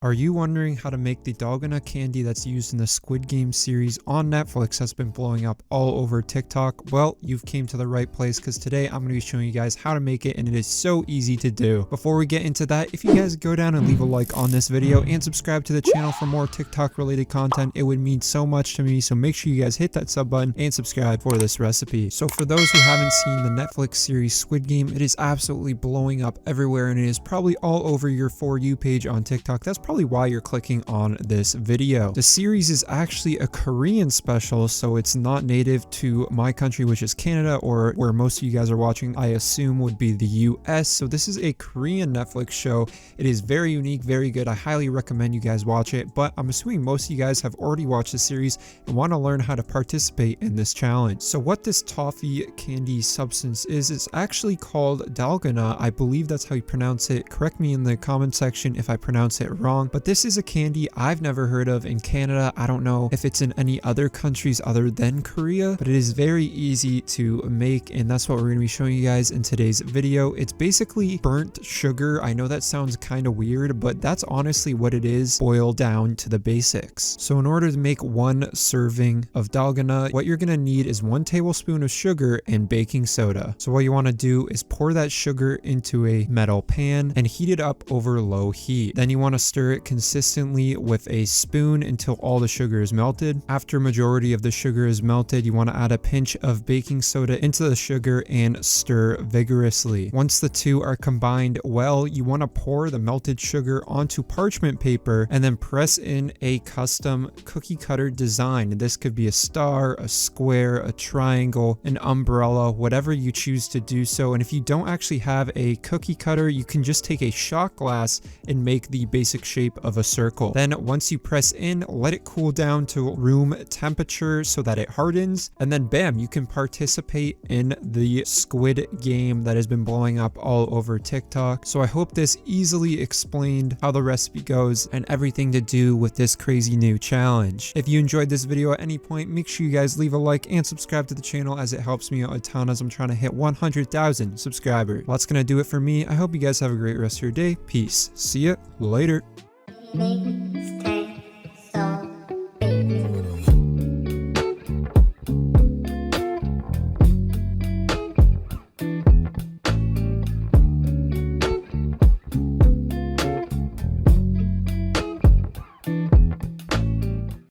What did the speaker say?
Are you wondering how to make the Dalgona candy that's used in the Squid Game series on Netflix that's been blowing up all over TikTok? Well, you've came to the right place because today I'm going to be showing you guys how to make it, and it is so easy to do. Before we get into that, if you guys go down and leave a like on this video and subscribe to the channel for more TikTok related content, it would mean so much to me. So make sure you guys hit that sub button and subscribe for this recipe. So for those who haven't seen the Netflix series Squid Game, it is absolutely blowing up everywhere, and it is probably all over your For You page on TikTok. That's probably why you're clicking on this video. The series is actually a Korean special, so it's not native to my country, which is Canada, or where most of you guys are watching, I assume would be the US. So this is a Korean Netflix show. It is very unique, very good. I highly recommend you guys watch it, but I'm assuming most of you guys have already watched the series and want to learn how to participate in this challenge. So what this toffee candy substance is, it's actually called Dalgona. I believe that's how you pronounce it. Correct me in the comment section if I pronounce it wrong, but this is a candy I've never heard of in Canada. I don't know if it's in any other countries other than Korea, but it is very easy to make, and that's what we're going to be showing you guys in today's video. It's basically burnt sugar. I know that sounds kind of weird, but that's honestly what it is, boiled down to the basics. So in order to make one serving of Dalgona, what you're going to need is 1 tablespoon of sugar and baking soda. So what you want to do is pour that sugar into a metal pan and heat it up over low heat. Then you want to stir it consistently with a spoon until all the sugar is melted. After majority of the sugar is melted, you want to add a pinch of baking soda into the sugar and stir vigorously. Once the two are combined well, you want to pour the melted sugar onto parchment paper and then press in a custom cookie cutter design. This could be a star, a square, a triangle, an umbrella, whatever you choose to do so. And if you don't actually have a cookie cutter, you can just take a shot glass and make the basic shape of a circle. Then once you press in, let it cool down to room temperature so that it hardens, and then bam, you can participate in the Squid Game that has been blowing up all over TikTok. So I hope this easily explained how the recipe goes and everything to do with this crazy new challenge. If you enjoyed this video at any point, make sure you guys leave a like and subscribe to the channel, as it helps me out a ton as I'm trying to hit 100,000 subscribers. Well, that's gonna do it for me. I hope you guys have a great rest of your day. Peace. See ya later.